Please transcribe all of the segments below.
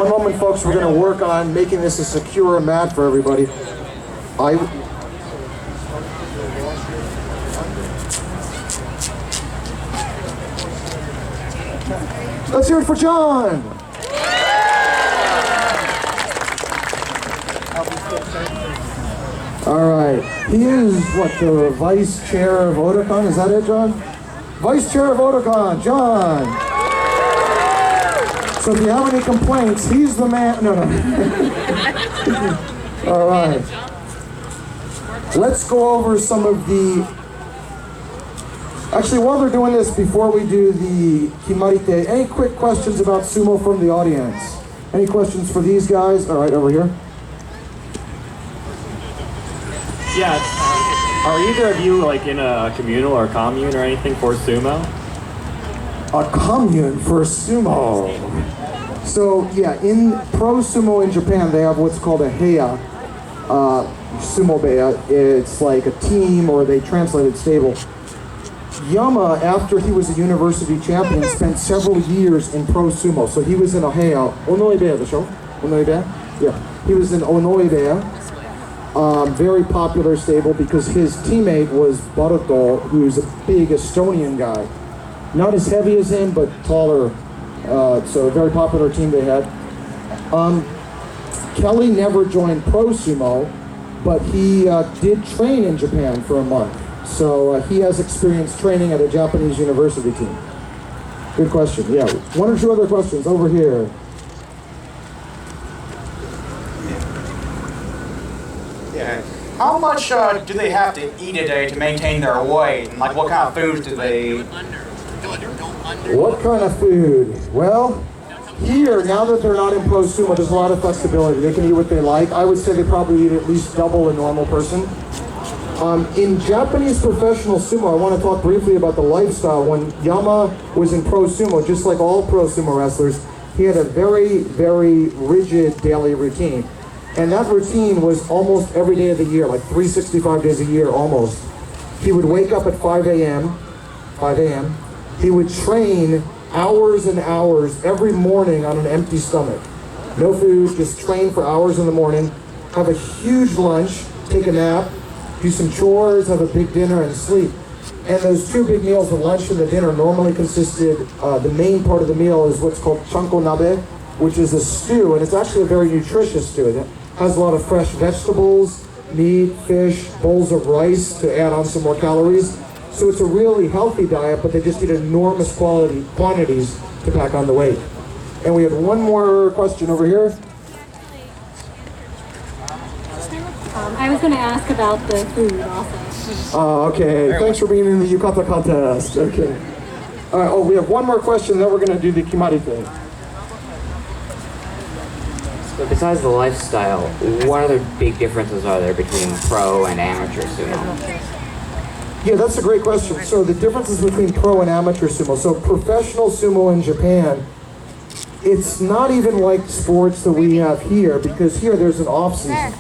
One moment, folks, we're going to work on making this a secure mat for everybody. Let's hear it for John! All right, he is, what, the vice chair of Otakon? Is that it, John? Vice chair of Otakon, John! So if you have any complaints, he's the man. No. All right. Let's go over some of the... Actually, while they're doing this, before we do the Kimarite, any quick questions about sumo from the audience? Any questions for these guys? All right, over here. Yeah, are either of you like in a communal or commune or anything for sumo? A commune for sumo. So yeah, in pro sumo in Japan, they have what's called a heya, sumo beya. It's like a team, or they translate it stable. Yama, after he was a university champion, spent several years in pro sumo. So he was in a heya, Onoi beya, the show? Onoi beya? Yeah, he was in Onoi beya. Very popular stable because his teammate was Baruto, who's a big Estonian guy. Not as heavy as him, but taller. So a very popular team they had. Kelly never joined pro sumo, but he did train in Japan for a month. So he has experience training at a Japanese university team. Good question. Yeah, one or two other questions over here. How much do they have to eat a day to maintain their weight? And like, what kind of foods do they eat? What kind of food? Well, here, now that they're not in pro sumo, there's a lot of flexibility. They can eat what they like. I would say they probably eat at least double a normal person. In Japanese professional sumo, I want to talk briefly about the lifestyle. When Yama was in pro sumo, just like all pro sumo wrestlers, he had a very, very rigid daily routine. And that routine was almost every day of the year, like 365 days a year, almost. He would wake up at 5 a.m. He would train hours and hours every morning on an empty stomach. No food, just train for hours in the morning, have a huge lunch, take a nap, do some chores, have a big dinner, and sleep. And those two big meals, the lunch and the dinner, normally consisted, the main part of the meal is what's called chanko nabe, which is a stew, and it's actually a very nutritious stew. It has a lot of fresh vegetables, meat, fish, bowls of rice to add on some more calories. So it's a really healthy diet, but they just eat enormous quantities to pack on the weight. And we have one more question over here. I was going to ask about the food also. Okay. Thanks for being in the yukata contest. Okay. All right. Oh, we have one more question, then we're going to do the kimari thing. So besides the lifestyle, what other big differences are there between pro and amateur sumo? Yeah, that's a great question. So the differences between pro and amateur sumo. So professional sumo in Japan, it's not even like sports that we have here, because here there's an off season.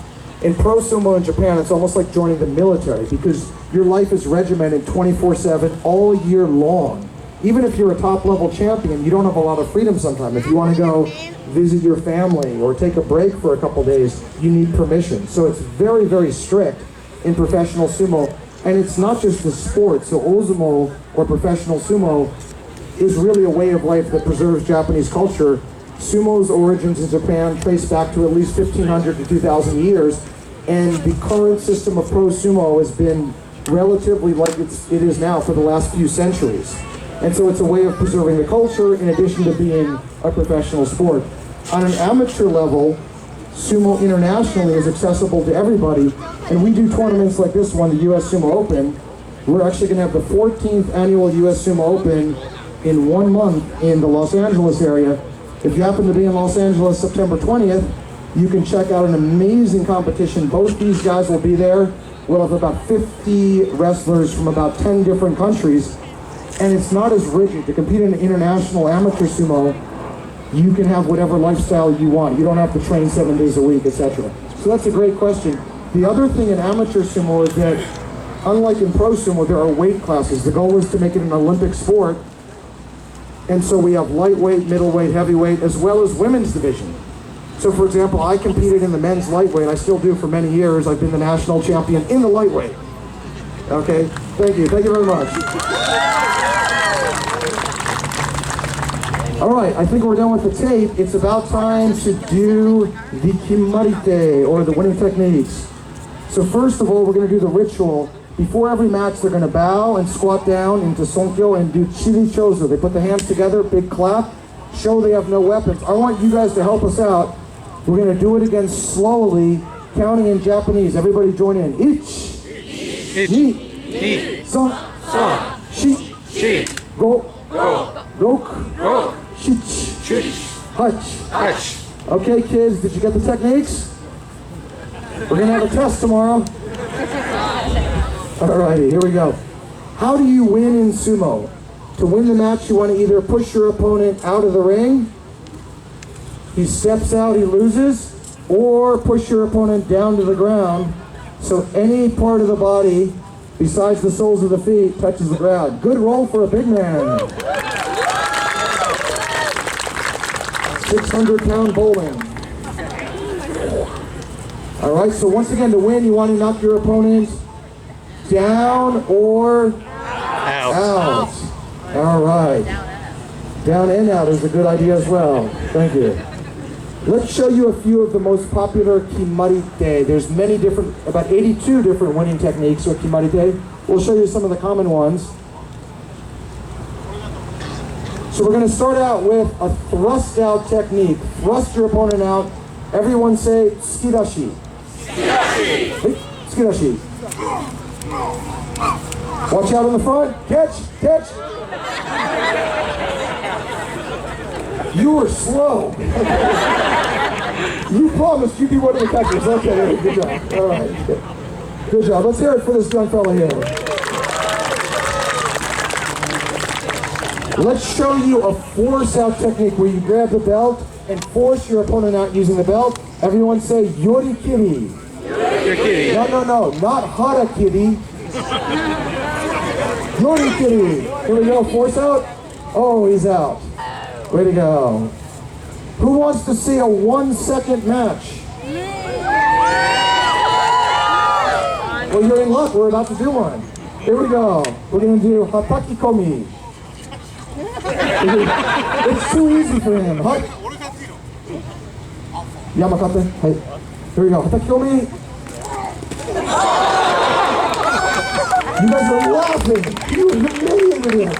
In pro sumo in Japan, it's almost like joining the military, because your life is regimented 24/7 all year long. Even if you're a top level champion, you don't have a lot of freedom sometimes. If you want to go visit your family or take a break for a couple days, you need permission. So it's very, very strict in professional sumo. And it's not just the sport. So ozumo, or professional sumo, is really a way of life that preserves Japanese culture. Sumo's origins in Japan trace back to at least 1,500 to 2,000 years. And the current system of pro sumo has been relatively like it is now for the last few centuries. And so it's a way of preserving the culture in addition to being a professional sport. On an amateur level, sumo internationally is accessible to everybody, and we do tournaments like this one, the US Sumo Open. We're actually going to have the 14th annual US Sumo Open in 1 month in the Los Angeles area. If you happen to be in Los Angeles September 20th, you can check out an amazing competition. Both these guys will be there. We'll have about 50 wrestlers from about 10 different countries, and it's not as rigid. To compete in international amateur sumo, you can have whatever lifestyle you want. You don't have to train 7 days a week, etc. So that's a great question. The other thing in amateur sumo is that, unlike in pro sumo, there are weight classes. The goal is to make it an Olympic sport. And so we have lightweight, middleweight, heavyweight, as well as women's division. So for example, I competed in the men's lightweight. I still do for many years. I've been the national champion in the lightweight. Okay, thank you very much. All right, I think we're done with the tape. It's about time to do the kimarite, or the winning techniques. So first of all, we're going to do the ritual. Before every match, they're going to bow and squat down into sonkyo and do chiri chozo. They put the hands together, big clap, show they have no weapons. I want you guys to help us out. We're going to do it again slowly, counting in Japanese. Everybody join in. Ich, ni, son, shi, go, rok, shich, hach. Okay, kids, did you get the techniques? We're going to have a test tomorrow. Alrighty, here we go. How do you win in sumo? To win the match, you want to either push your opponent out of the ring, he steps out, he loses, or push your opponent down to the ground so any part of the body besides the soles of the feet touches the ground. Good roll for a big man. 600-pound bowling. Alright, so once again, to win, you want to knock your opponent down or out. Alright. Down and out is a good idea as well. Thank you. Let's show you a few of the most popular kimarite. There's many different, about 82 different winning techniques for kimarite. We'll show you some of the common ones. So we're going to start out with a thrust out technique. Thrust your opponent out. Everyone say tsukidashi. Tsukidashi. Tsukidashi. Watch out in the front. Catch. You were slow. You promised you'd be one of the catchers. Okay, good job. All right. Good job. Let's hear it for this young fella here. Let's show you a force out technique where you grab the belt and force your opponent out using the belt. Everyone say yorikiri. Yorikiri. No, not harakiri. Yorikiri. Here we go, force out. Oh, he's out. Way to go. Who wants to see a 1-second match? Well, you're in luck. We're about to do one. Here we go. We're going to do hataki komi. It's too easy for him. Yamakate. Hey. Here we go. Hataki komi. You guys are laughing. You humiliated him.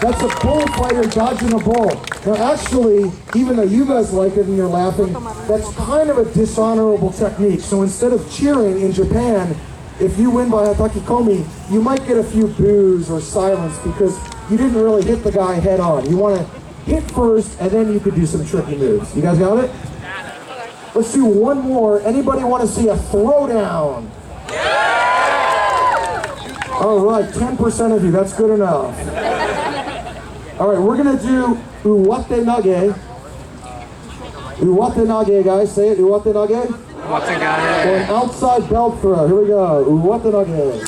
That's a bullfighter dodging a bull. Now actually, even though you guys like it and you're laughing, that's kind of a dishonorable technique. So instead of cheering in Japan, if you win by hataki komi, you might get a few boos or silence because you didn't really hit the guy head on. You want to hit first and then you could do some tricky moves. You guys got it? Let's do one more. Anybody want to see a throwdown? All right, 10% of you, that's good enough. All right, we're gonna do uwate nage. Uwate nage, guys, say it, uwate nage. Uwate nage. Or an outside belt throw, here we go, uwate nage.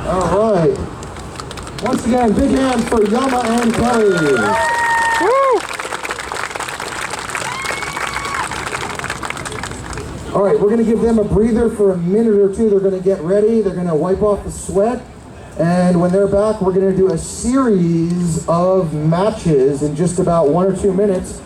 All right. Once again, big hand for Yama and Kelly. All right, we're going to give them a breather for a minute or two. They're going to get ready. They're going to wipe off the sweat. And when they're back, we're going to do a series of matches in just about 1 or 2 minutes.